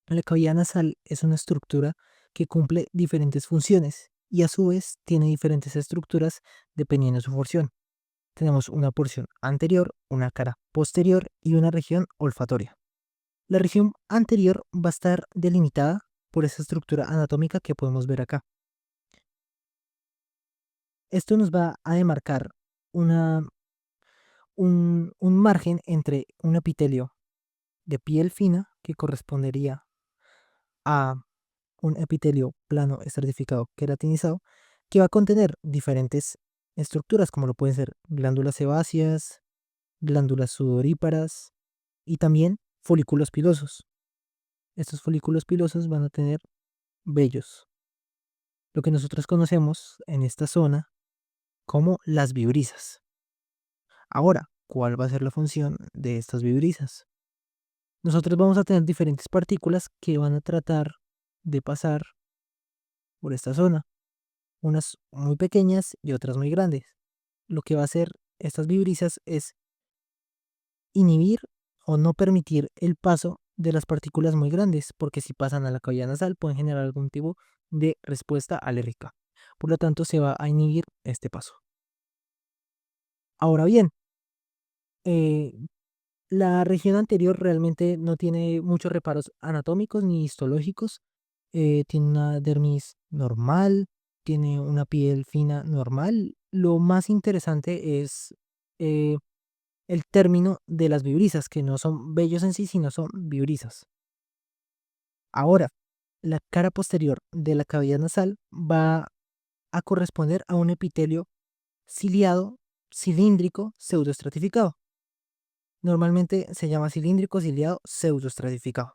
La cavidad nasal es una estructura que cumple diferentes funciones y a su vez tiene diferentes estructuras dependiendo de su función. Tenemos una porción anterior, una cara posterior y una región olfatoria. La región anterior va a estar delimitada por esa estructura anatómica que podemos ver acá. Esto nos va a demarcar una, un margen entre un epitelio de piel fina que correspondería a un epitelio plano estratificado queratinizado que va a contener diferentes estructuras como lo pueden ser glándulas sebáceas, glándulas sudoríparas y también folículos pilosos. Estos folículos pilosos van a tener vellos, lo que nosotros conocemos en esta zona como las vibrisas. Ahora, ¿cuál va a ser la función de estas vibrisas? Nosotros vamos a tener diferentes partículas que van a tratar de pasar por esta zona, unas muy pequeñas y otras muy grandes. Lo que va a hacer estas vibrisas es inhibir o no permitir el paso de las partículas muy grandes, porque si pasan a la cavidad nasal pueden generar algún tipo de respuesta alérgica. Por lo tanto, se va a inhibir este paso. Ahora bien, eh, la región anterior realmente no tiene muchos reparos anatómicos ni histológicos. Tiene una dermis normal, tiene una piel fina normal. Lo más interesante es eh, el término de las vibrisas, que no son vellos en sí, sino son vibrisas. Ahora, la cara posterior de la cavidad nasal va a corresponder a un epitelio ciliado, cilíndrico, pseudoestratificado. Normalmente se llama cilíndrico, ciliado, pseudoestratificado.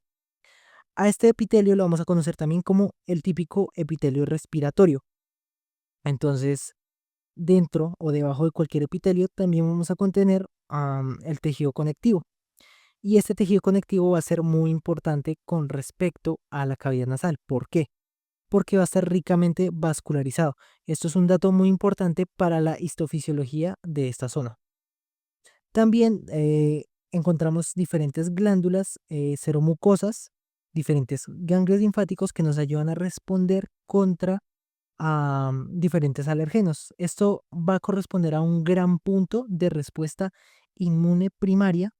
A este epitelio lo vamos a conocer también como el típico epitelio respiratorio. Entonces, dentro o debajo de cualquier epitelio también vamos a contener el tejido conectivo. Y este tejido conectivo va a ser muy importante con respecto a la cavidad nasal. ¿Por qué? Porque va a estar ricamente vascularizado. Esto es un dato muy importante para la histofisiología de esta zona. También encontramos diferentes glándulas seromucosas, diferentes ganglios linfáticos que nos ayudan a responder contra diferentes alergenos. Esto va a corresponder a un gran punto de respuesta inmune primaria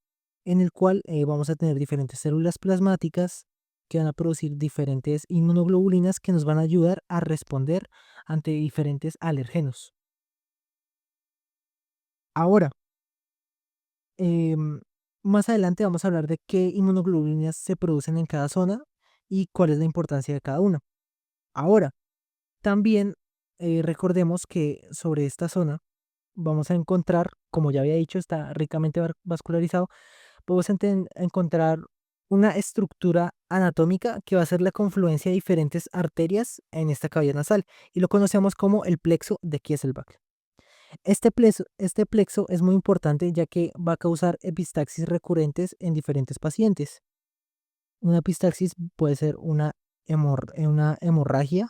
en el cual vamos a tener diferentes células plasmáticas que van a producir diferentes inmunoglobulinas que nos van a ayudar a responder ante diferentes alergenos. Ahora, em, más adelante vamos a hablar de qué inmunoglobulinas se producen en cada zona y cuál es la importancia de cada una. Ahora, también recordemos que sobre esta zona vamos a encontrar, como ya había dicho, está ricamente vascularizado, podemos encontrar una estructura anatómica que va a ser la confluencia de diferentes arterias en esta cavidad nasal y lo conocemos como el plexo de Kieselbach. Este plexo es muy importante ya que va a causar epistaxis recurrentes en diferentes pacientes. Una epistaxis puede ser una hemorragia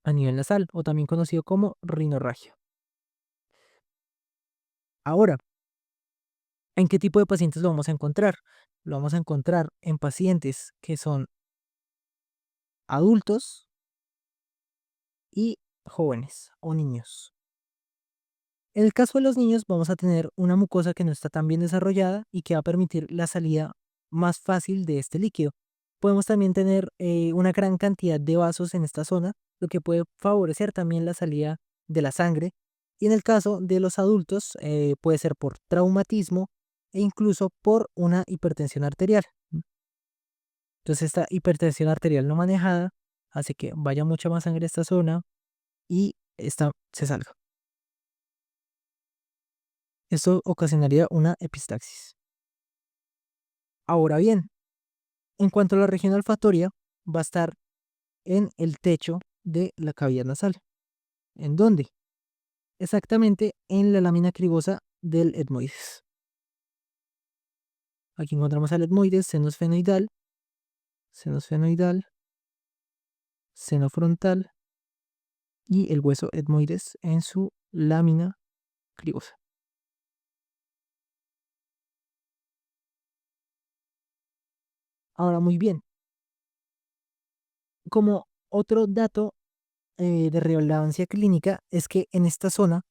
a nivel nasal o también conocido como rinorragia. Ahora, ¿en qué tipo de pacientes lo vamos a encontrar? Lo vamos a encontrar en pacientes que son adultos y jóvenes o niños. En el caso de los niños vamos a tener una mucosa que no está tan bien desarrollada y que va a permitir la salida más fácil de este líquido. Podemos también tener una gran cantidad de vasos en esta zona, lo que puede favorecer también la salida de la sangre. Y en el caso de los adultos puede ser por traumatismo e incluso por una hipertensión arterial. Entonces esta hipertensión arterial no manejada hace que vaya mucha más sangre a esta zona y esta se salga. Esto ocasionaría una epistaxis. Ahora bien, en cuanto a la región olfatoria, va a estar en el techo de la cavidad nasal. ¿En dónde? Exactamente en la lámina cribosa del etmoides. Aquí encontramos al etmoides, seno esfenoidal, seno frontal y el hueso etmoides en su lámina cribosa. Ahora, muy bien. Como otro dato de relevancia clínica es que en esta zona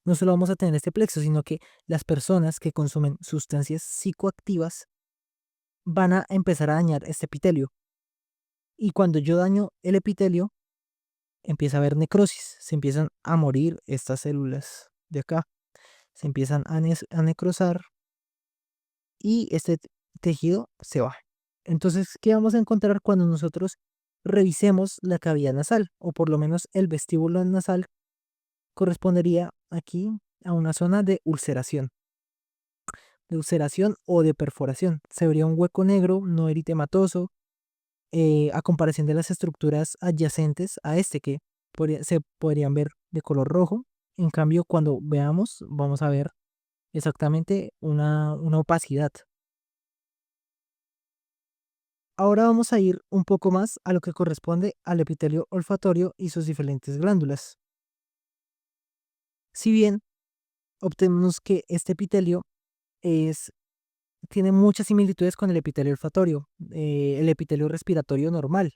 no solo vamos a tener este plexo, sino que las personas que consumen sustancias psicoactivas van a empezar a dañar este epitelio. Y cuando yo daño el epitelio, empieza a haber necrosis, se empiezan a morir estas células de acá, se empiezan a necrosar y este tejido se va. Entonces, ¿qué vamos a encontrar cuando nosotros revisemos la cavidad nasal? O por lo menos el vestíbulo nasal correspondería aquí a una zona de ulceración o de perforación. Se vería un hueco negro, no eritematoso, a comparación de las estructuras adyacentes a este que se podrían ver de color rojo. En cambio, cuando veamos, vamos a ver exactamente una opacidad. Ahora vamos a ir un poco más a lo que corresponde al epitelio olfatorio y sus diferentes glándulas. Si bien obtenemos que este epitelio es, tiene muchas similitudes con el epitelio olfatorio, el epitelio respiratorio normal,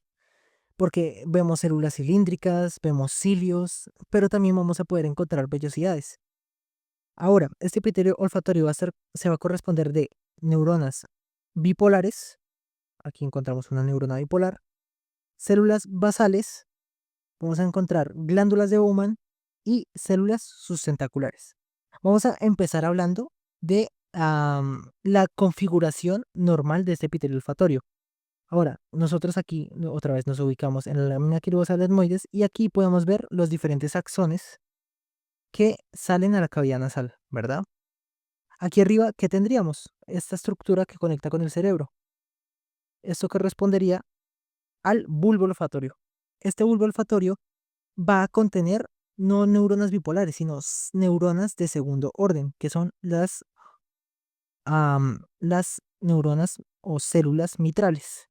porque vemos células cilíndricas, vemos cilios, pero también vamos a poder encontrar vellosidades. Ahora, este epitelio olfatorio se va a corresponder de neuronas bipolares, aquí encontramos una neurona bipolar, células basales, vamos a encontrar glándulas de Bowman y células sustentaculares. Vamos a empezar hablando de la configuración normal de este epitelio olfatorio. Ahora, nosotros aquí otra vez nos ubicamos en la lámina quirosa de etmoides y aquí podemos ver los diferentes axones que salen a la cavidad nasal, ¿verdad? Aquí arriba, ¿qué tendríamos? Esta estructura que conecta con el cerebro. Esto correspondería al bulbo olfatorio. Este bulbo olfatorio va a contener no neuronas bipolares, sino neuronas de segundo orden, que son las neuronas o células mitrales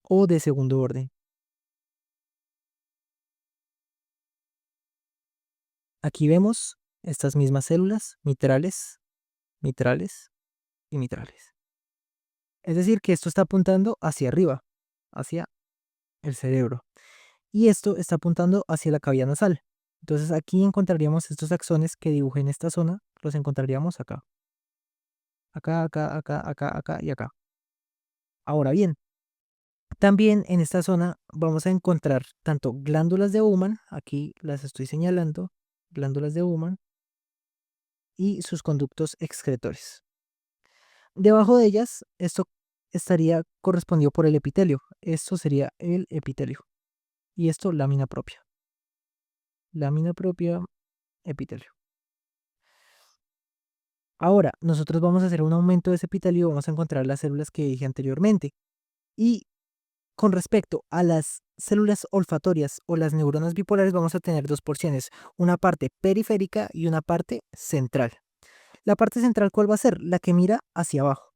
o de segundo orden. Aquí vemos estas mismas células mitrales, mitrales y mitrales. Es decir, que esto está apuntando hacia arriba, hacia el cerebro. Y esto está apuntando hacia la cavidad nasal. Entonces aquí encontraríamos estos axones que dibujen esta zona, los encontraríamos acá. Acá, acá, acá, acá, acá y acá. Ahora bien, también en esta zona vamos a encontrar tanto glándulas de Bowman, aquí las estoy señalando, glándulas de Bowman, y sus conductos excretores. Debajo de ellas, esto estaría correspondido por el epitelio. Esto sería el epitelio. Y esto, lámina propia. Lámina propia, epitelio. Ahora, nosotros vamos a hacer un aumento de ese epitelio, vamos a encontrar las células que dije anteriormente. Y con respecto a las células olfatorias o las neuronas bipolares, vamos a tener dos porciones, una parte periférica y una parte central. La parte central, ¿cuál va a ser? La que mira hacia abajo.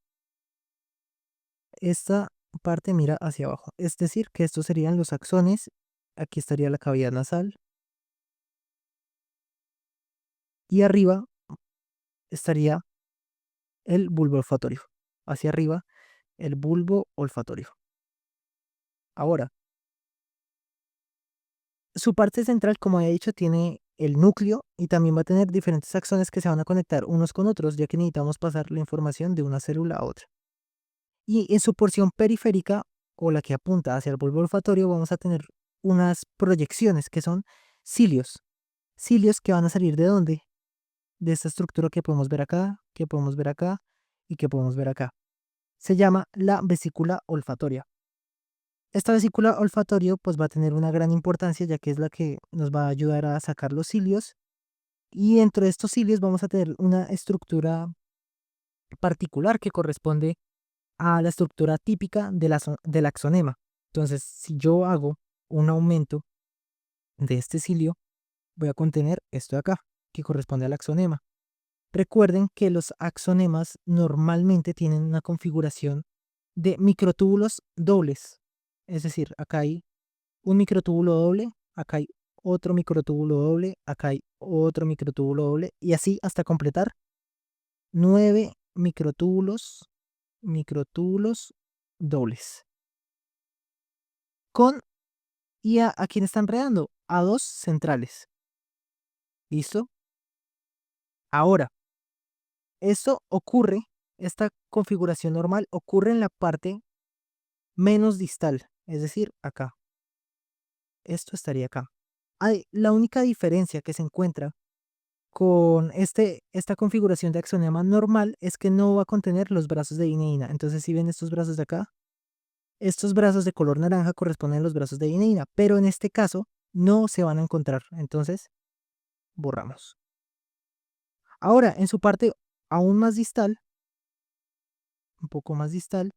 Esta parte mira hacia abajo. Es decir, que estos serían los axones. Aquí estaría la cavidad nasal. Y arriba estaría el bulbo olfatorio. Hacia arriba, el bulbo olfatorio. Ahora, su parte central, como había dicho, tiene el núcleo y también va a tener diferentes axones que se van a conectar unos con otros, ya que necesitamos pasar la información de una célula a otra. Y en su porción periférica, o la que apunta hacia el bulbo olfatorio, vamos a tener unas proyecciones que son cilios. Cilios que van a salir ¿de dónde? De esta estructura que podemos ver acá, que podemos ver acá y que podemos ver acá. Se llama la vesícula olfatoria. Esta vesícula olfatoria pues va a tener una gran importancia ya que es la que nos va a ayudar a sacar los cilios y dentro de estos cilios vamos a tener una estructura particular que corresponde a la estructura típica del axonema. Entonces, si yo hago un aumento de este cilio, voy a contener esto de acá, que corresponde al axonema. Recuerden que los axonemas normalmente tienen una configuración de microtúbulos dobles. Es decir, acá hay un microtúbulo doble, acá hay otro microtúbulo doble, acá hay otro microtúbulo doble, y así hasta completar 9 microtúbulos dobles. con, ¿a quién está enredando? A dos centrales. ¿Listo? Ahora, esta configuración normal ocurre en la parte menos distal, es decir, acá. Esto estaría acá. La única diferencia que se encuentra con esta configuración de axonema normal es que no va a contener los brazos de yin e ina. Entonces, si ven estos brazos de acá, estos brazos de color naranja corresponden a los brazos de yin e ina, pero en este caso no se van a encontrar. Entonces, borramos. Ahora, en su parte aún más distal, un poco más distal,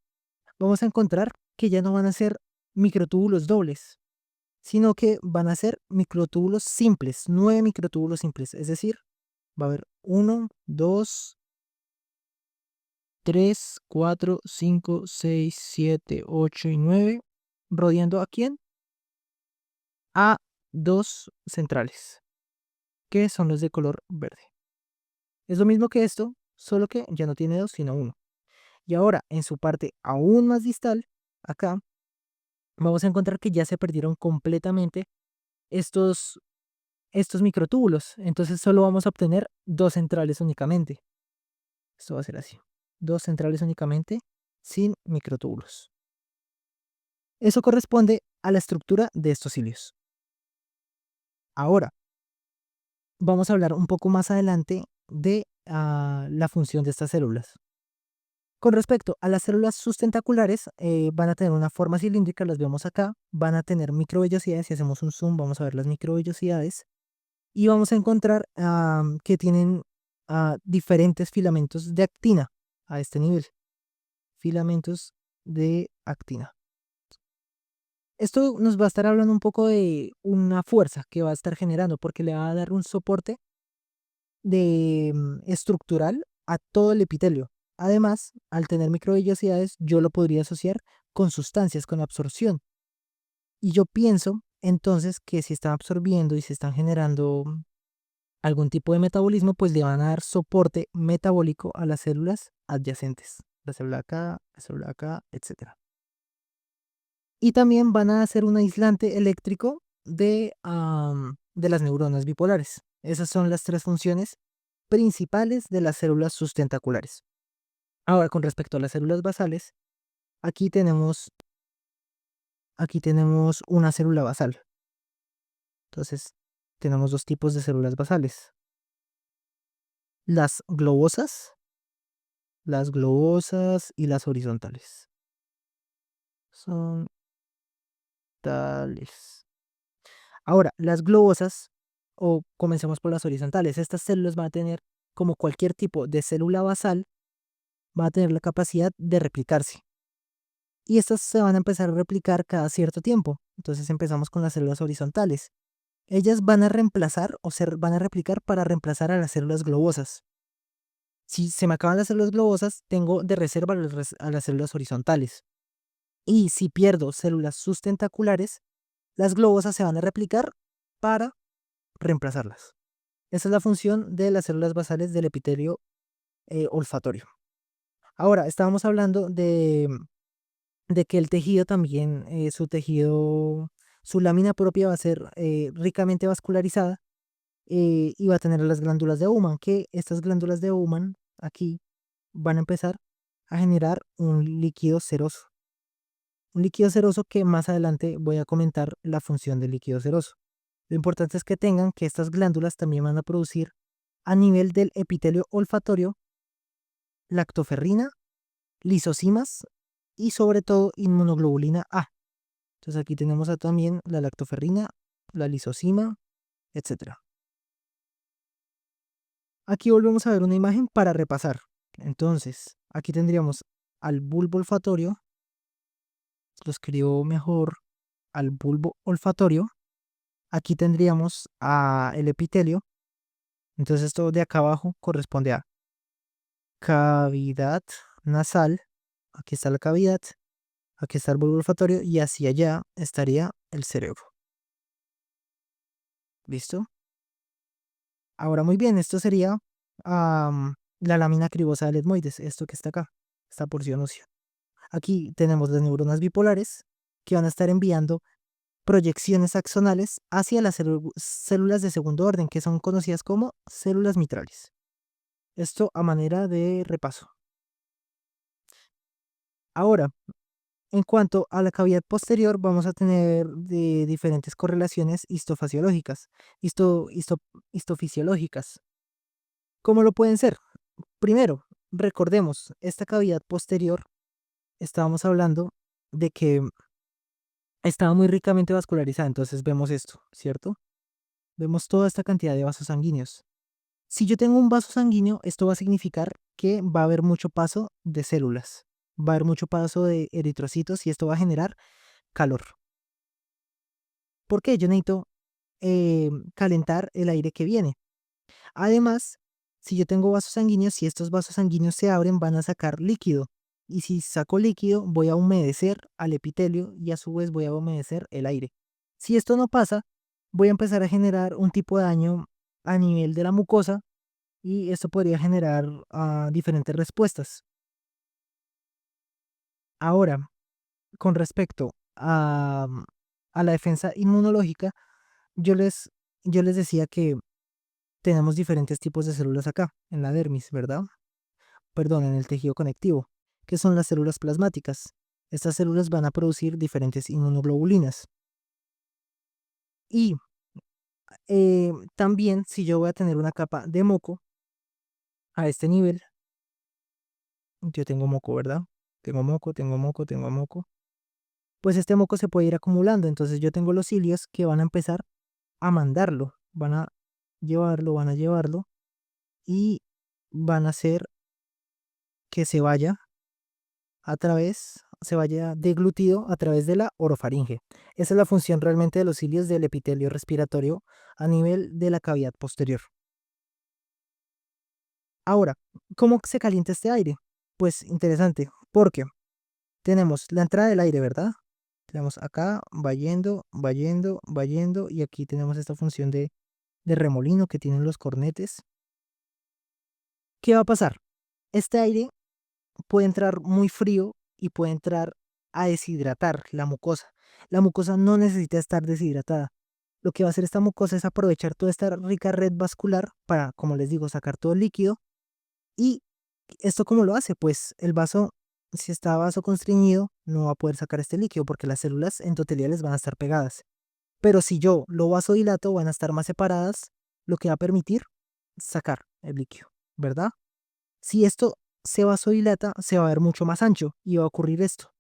vamos a encontrar que ya no van a ser microtúbulos dobles, sino que van a ser microtúbulos simples, 9 microtúbulos simples. Es decir, va a haber 1, 2, 3, 4, 5, 6, 7, 8 y 9, rodeando a quién? A dos centrales, que son los de color verde. Es lo mismo que esto, solo que ya no tiene dos, sino uno. Y ahora, en su parte aún más distal, acá, vamos a encontrar que ya se perdieron completamente estos, estos microtúbulos. Entonces solo vamos a obtener dos centrales únicamente. Esto va a ser así. Dos centrales únicamente, sin microtúbulos. Eso corresponde a la estructura de estos cilios. Ahora, vamos a hablar un poco más adelante de la función de estas células. Con respecto a las células sustentaculares, van a tener una forma cilíndrica, las vemos acá, van a tener microvellosidades, si hacemos un zoom vamos a ver las microvellosidades, y vamos a encontrar que tienen diferentes filamentos de actina a este nivel, filamentos de actina. Esto nos va a estar hablando un poco de una fuerza que va a estar generando, porque le va a dar un soporte estructural a todo el epitelio. Además, al tener microvellosidades, yo lo podría asociar con sustancias, con absorción. Y yo pienso entonces que si están absorbiendo y se están generando algún tipo de metabolismo, pues le van a dar soporte metabólico a las células adyacentes. La célula acá, etc. Y también van a hacer un aislante eléctrico de las neuronas bipolares. Esas son las tres funciones principales de las células sustentaculares. Ahora, con respecto a las células basales, aquí tenemos, aquí tenemos una célula basal. Entonces, tenemos dos tipos de células basales. Las globosas y las horizontales. Son tales. Ahora, las globosas, o comencemos por las horizontales, estas células van a tener, como cualquier tipo de célula basal, va a tener la capacidad de replicarse. Y estas se van a empezar a replicar cada cierto tiempo. Entonces empezamos con las células horizontales. Ellas van a reemplazar o van a replicar para reemplazar a las células globosas. Si se me acaban las células globosas, tengo de reserva a las células horizontales. Y si pierdo células sustentaculares, las globosas se van a replicar para reemplazarlas. Esa es la función de las células basales del epitelio olfatorio. Ahora, estábamos hablando de que el tejido también, su lámina propia va a ser ricamente vascularizada y va a tener las glándulas de Bowman, que estas glándulas de Bowman aquí van a empezar a generar un líquido seroso. Un líquido seroso que más adelante voy a comentar la función del líquido seroso. Lo importante es que tengan que estas glándulas también van a producir a nivel del epitelio olfatorio lactoferrina, lisocimas y sobre todo inmunoglobulina A. Entonces aquí tenemos también la lactoferrina, la lisocima, etc. Aquí volvemos a ver una imagen para repasar. Entonces, aquí tendríamos al bulbo olfatorio, lo escribo mejor, al bulbo olfatorio. Aquí tendríamos el epitelio. Entonces esto de acá abajo corresponde a cavidad nasal. Aquí está la cavidad, aquí está el bulbo olfatorio y hacia allá estaría el cerebro. ¿Listo? Ahora muy bien, esto sería la lámina cribosa del etmoides, esto que está acá, esta porción ósea. Aquí tenemos las neuronas bipolares que van a estar enviando proyecciones axonales hacia las células de segundo orden, que son conocidas como células mitrales. Esto a manera de repaso. Ahora, en cuanto a la cavidad posterior, vamos a tener de diferentes correlaciones histofisiológicas. Histo, histo- histofisiológicas. ¿Cómo lo pueden ser? Primero, recordemos, esta cavidad posterior, estábamos hablando de que estaba muy ricamente vascularizada, entonces vemos esto, ¿cierto? Vemos toda esta cantidad de vasos sanguíneos. Si yo tengo un vaso sanguíneo, esto va a significar que va a haber mucho paso de células, va a haber mucho paso de eritrocitos y esto va a generar calor. ¿Por qué? Yo necesito calentar el aire que viene. Además, si yo tengo vasos sanguíneos, si estos vasos sanguíneos se abren, van a sacar líquido. Y si saco líquido, voy a humedecer al epitelio y a su vez voy a humedecer el aire. Si esto no pasa, voy a empezar a generar un tipo de daño a nivel de la mucosa y esto podría generar diferentes respuestas. Ahora, con respecto a la defensa inmunológica, yo les, yo les decía que tenemos diferentes tipos de células acá, en la dermis, ¿verdad? Perdón, en el tejido conectivo, que son las células plasmáticas. Estas células van a producir diferentes inmunoglobulinas. Y también, si yo voy a tener una capa de moco a este nivel, yo tengo moco, ¿verdad? Tengo moco, tengo moco, tengo moco. Pues este moco se puede ir acumulando. Entonces yo tengo los cilios que van a empezar a mandarlo. Van a llevarlo y van a hacer que se vaya deglutido a través de la orofaringe. Esa es la función realmente de los cilios del epitelio respiratorio a nivel de la cavidad posterior. Ahora, ¿cómo se calienta este aire? Pues interesante, porque tenemos la entrada del aire, ¿verdad? Tenemos acá, va yendo, va yendo, va yendo, y aquí tenemos esta función de remolino que tienen los cornetes. ¿Qué va a pasar? Este aire puede entrar muy frío y puede entrar a deshidratar la mucosa. La mucosa no necesita estar deshidratada. Lo que va a hacer esta mucosa es aprovechar toda esta rica red vascular para, como les digo, sacar todo el líquido. ¿Y esto cómo lo hace? Pues el vaso, si está vaso constreñido, no va a poder sacar este líquido porque las células endoteliales van a estar pegadas. Pero si yo lo vasodilato, van a estar más separadas, lo que va a permitir sacar el líquido, ¿verdad? Si esto se vasodilata, se va a ver mucho más ancho y va a ocurrir esto.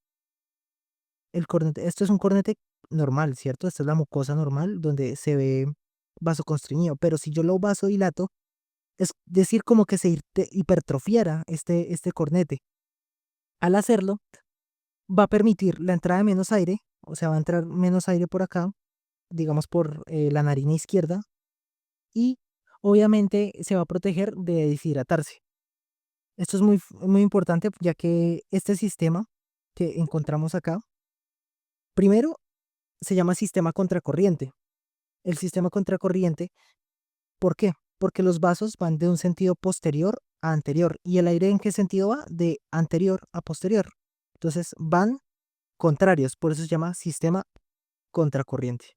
El cornete, esto es un cornete normal, ¿cierto? Esta es la mucosa normal donde se ve vasoconstriñido, pero si yo lo vasodilato, es decir, como que se hipertrofiara este cornete. Al hacerlo, va a permitir la entrada de menos aire, o sea, va a entrar menos aire por acá, digamos por la narina izquierda, y obviamente se va a proteger de deshidratarse. Esto es muy importante ya que este sistema que encontramos acá, primero se llama sistema contracorriente. El sistema contracorriente, ¿por qué? Porque los vasos van de un sentido posterior a anterior. ¿Y el aire en qué sentido va? De anterior a posterior. Entonces van contrarios, por eso se llama sistema contracorriente.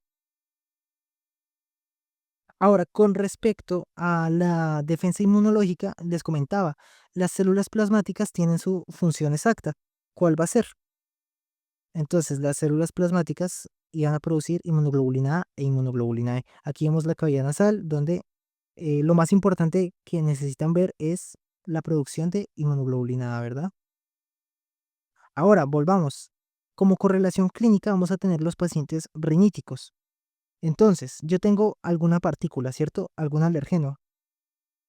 Ahora, con respecto a la defensa inmunológica, les comentaba, las células plasmáticas tienen su función exacta. ¿Cuál va a ser? Entonces, las células plasmáticas iban a producir inmunoglobulina A e inmunoglobulina E. Aquí vemos la cavidad nasal, donde lo más importante que necesitan ver es la producción de inmunoglobulina A, ¿verdad? Ahora, volvamos. Como correlación clínica vamos a tener los pacientes riníticos. Entonces, yo tengo alguna partícula, ¿cierto? Algún alergeno.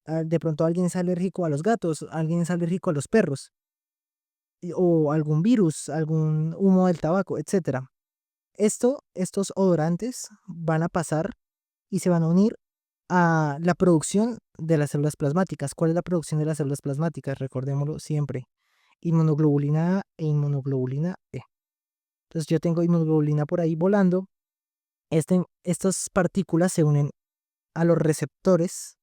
De pronto alguien es alérgico a los gatos, alguien es alérgico a los perros, o algún virus, algún humo del tabaco, etcétera. Estos odorantes van a pasar y se van a unir a la producción de las células plasmáticas. ¿Cuál es la producción de las células plasmáticas? Recordémoslo siempre. Inmunoglobulina A e inmunoglobulina E. Entonces yo tengo inmunoglobulina por ahí volando. Estas partículas se unen a a los receptores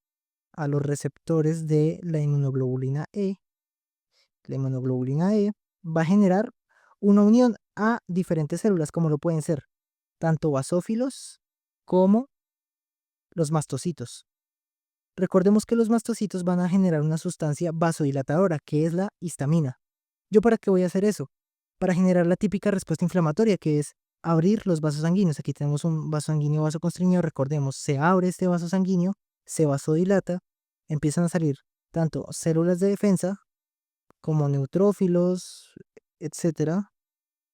de la inmunoglobulina E. La inmunoglobulina E va a generar una unión a diferentes células, como lo pueden ser tanto basófilos como los mastocitos. Recordemos que los mastocitos van a generar una sustancia vasodilatadora, que es la histamina. ¿Yo para qué voy a hacer eso? Para generar la típica respuesta inflamatoria, que es abrir los vasos sanguíneos. Aquí tenemos un vaso sanguíneo vasoconstriñido, recordemos, se abre este vaso sanguíneo, se vasodilata, empiezan a salir tanto células de defensa como neutrófilos, etcétera.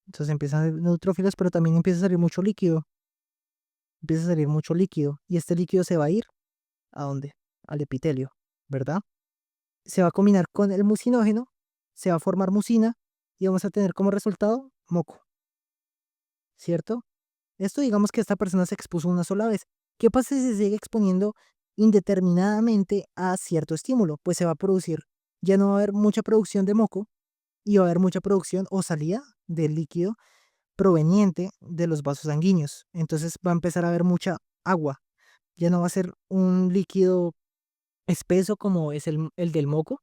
Entonces empiezan a salir neutrófilos, pero también empieza a salir mucho líquido, empieza a salir mucho líquido, y este líquido se va a ir ¿a dónde? Al epitelio, ¿verdad? Se va a combinar con el mucinógeno, se va a formar mucina y vamos a tener como resultado moco, ¿cierto? Esto digamos que esta persona se expuso una sola vez. ¿Qué pasa si se sigue exponiendo indeterminadamente a cierto estímulo? Pues se va a producir, ya no va a haber mucha producción de moco y va a haber mucha producción o salida del líquido proveniente de los vasos sanguíneos. Entonces va a empezar a haber mucha agua. Ya no va a ser un líquido espeso como es el del moco,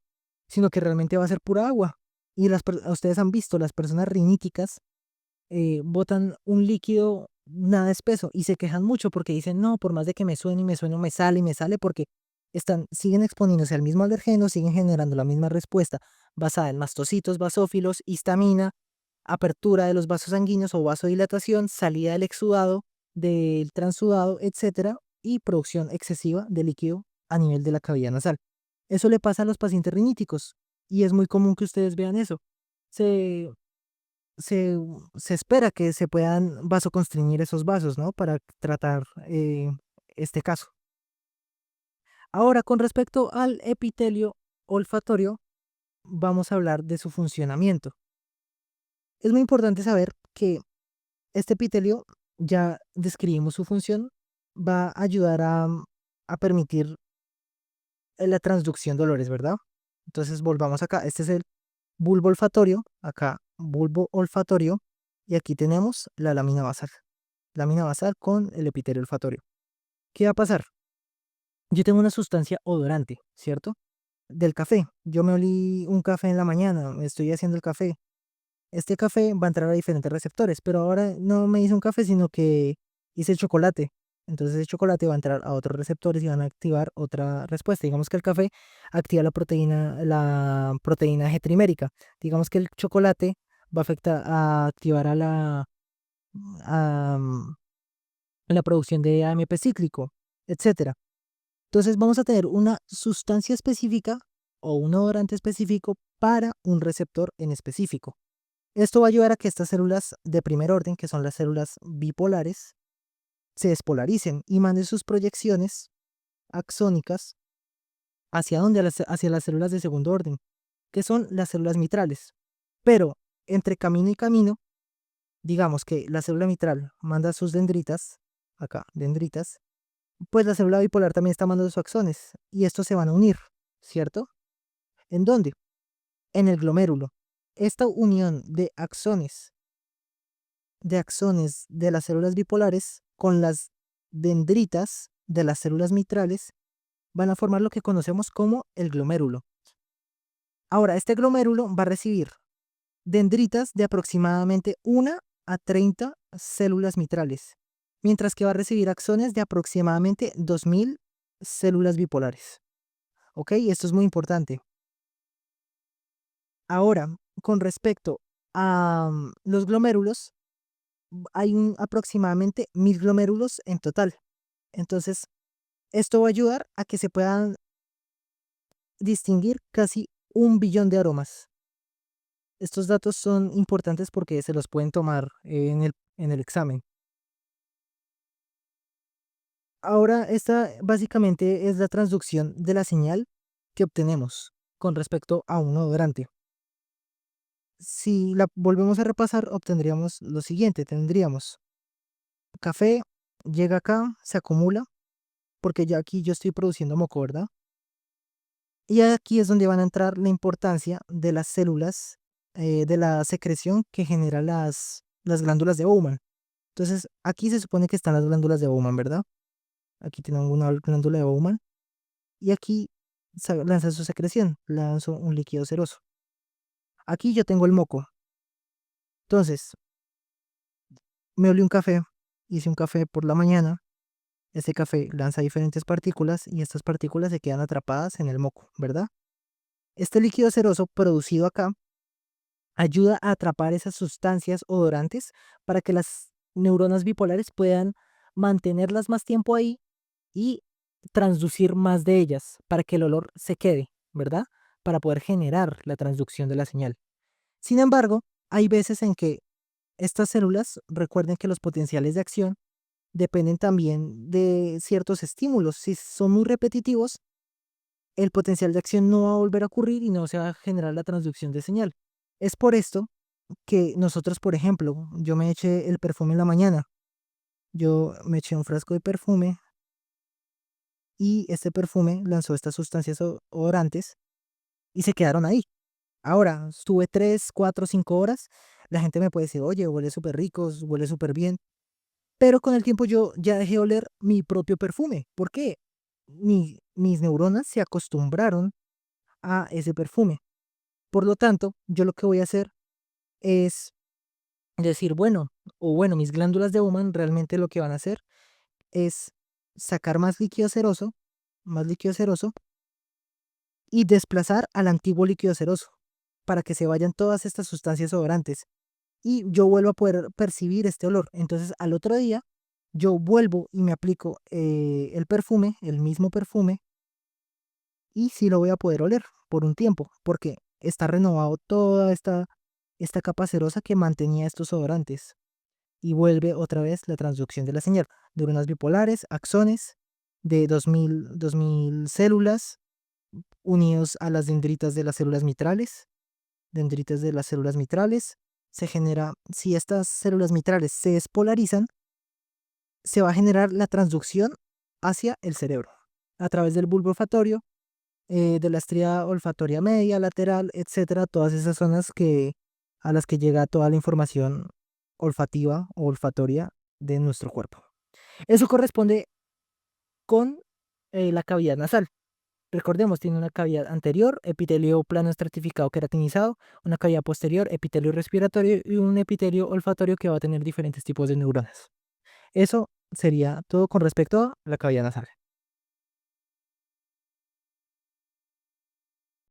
sino que realmente va a ser pura agua. Y ustedes han visto, las personas riníticas botan un líquido nada espeso y se quejan mucho porque dicen, no, por más de que me suene y me suene, me sale porque siguen exponiéndose al mismo alergeno, siguen generando la misma respuesta basada en mastocitos, basófilos, histamina, apertura de los vasos sanguíneos o vasodilatación, salida del exudado, del transudado, etcétera, y producción excesiva de líquido a nivel de la cavidad nasal. Eso le pasa a los pacientes riníticos y es muy común que ustedes vean eso. Se, se, se espera que se puedan vasoconstriñir esos vasos, ¿no? Para tratar este caso. Ahora, con respecto al epitelio olfatorio, vamos a hablar de su funcionamiento. Es muy importante saber que este epitelio, ya describimos su función, va a ayudar a permitir la transducción de olores, ¿verdad? Entonces volvamos acá. Este es el bulbo olfatorio, acá bulbo olfatorio, y aquí tenemos la lámina basal con el epitelio olfatorio. ¿Qué va a pasar? Yo tengo una sustancia odorante, ¿cierto? Del café. Yo me olí un café en la mañana, me estoy haciendo el café. Este café va a entrar a diferentes receptores, pero ahora no me hice un café, sino que hice chocolate. Entonces el chocolate va a entrar a otros receptores y van a activar otra respuesta. Digamos que el café activa la proteína G trimérica. Digamos que el chocolate va a afectar a activar a, mm, la producción de AMP cíclico, etcétera. Entonces vamos a tener una sustancia específica o un odorante específico para un receptor en específico. Esto va a ayudar a que estas células de primer orden, que son las células bipolares, se despolaricen y manden sus proyecciones axónicas hacia dónde, hacia las células de segundo orden, que son las células mitrales. Pero entre camino y camino, digamos que la célula mitral manda sus dendritas, acá, dendritas, pues la célula bipolar también está mandando sus axones y estos se van a unir, ¿cierto? ¿En dónde? En el glomérulo. Esta unión de axones de las células bipolares con las dendritas de las células mitrales van a formar lo que conocemos como el glomérulo. Ahora, este glomérulo va a recibir dendritas de aproximadamente 1 a 30 células mitrales, mientras que va a recibir axones de aproximadamente 2000 células bipolares. ¿Ok? Esto es muy importante. Ahora, con respecto a los glomérulos, hay aproximadamente 1000 glomérulos en total. Entonces, esto va a ayudar a que se puedan distinguir casi 1 billón de aromas. Estos datos son importantes porque se los pueden tomar en el examen. Ahora, esta básicamente es la transducción de la señal que obtenemos con respecto a un odorante. Si la volvemos a repasar, obtendríamos lo siguiente. Tendríamos café, llega acá, se acumula, porque ya aquí yo estoy produciendo moco, ¿verdad? Y aquí es donde van a entrar la importancia de las células, de la secreción que genera las glándulas de Bowman. Entonces, aquí se supone que están las glándulas de Bowman, ¿verdad? Aquí tenemos una glándula de Bowman y aquí lanza su secreción, lanza un líquido ceroso. Aquí yo tengo el moco. Entonces, me olí un café, hice un café por la mañana, ese café lanza diferentes partículas y estas partículas se quedan atrapadas en el moco, ¿verdad? Este líquido ceroso producido acá ayuda a atrapar esas sustancias odorantes para que las neuronas bipolares puedan mantenerlas más tiempo ahí y transducir más de ellas para que el olor se quede, ¿verdad? Para poder generar la transducción de la señal. Sin embargo, hay veces en que estas células, recuerden que los potenciales de acción dependen también de ciertos estímulos. Si son muy repetitivos, el potencial de acción no va a volver a ocurrir y no se va a generar la transducción de señal. Es por esto que nosotros, por ejemplo, yo me eché el perfume en la mañana, yo me eché un frasco de perfume y este perfume lanzó estas sustancias odorantes y se quedaron ahí. Ahora, estuve 3, 4, 5 horas, la gente me puede decir, oye, huele súper rico, huele súper bien, pero con el tiempo yo ya dejé de oler mi propio perfume. ¿Por qué? Mis neuronas se acostumbraron a ese perfume. Por lo tanto, yo lo que voy a hacer es decir, bueno, o bueno, mis glándulas de Bowman realmente lo que van a hacer es sacar más líquido ceroso y desplazar al antiguo líquido ceroso para que se vayan todas estas sustancias odorantes y yo vuelvo a poder percibir este olor. Entonces al otro día yo vuelvo y me aplico el perfume, el mismo perfume, y sí lo voy a poder oler por un tiempo porque está renovado toda esta capa cerosa que mantenía estos odorantes. Y vuelve otra vez la transducción de la señal. Neuronas bipolares, axones de 2000 células unidos a las dendritas de las células mitrales. Dendritas de las células mitrales. Se genera, si estas células mitrales se despolarizan, se va a generar la transducción hacia el cerebro a través del bulbo olfatorio, de la estría olfatoria media, lateral, etcétera, todas esas zonas a las que llega toda la información olfativa o olfatoria de nuestro cuerpo. Eso corresponde con la cavidad nasal. Recordemos, tiene una cavidad anterior, epitelio plano estratificado queratinizado, una cavidad posterior, epitelio respiratorio y un epitelio olfatorio que va a tener diferentes tipos de neuronas. Eso sería todo con respecto a la cavidad nasal.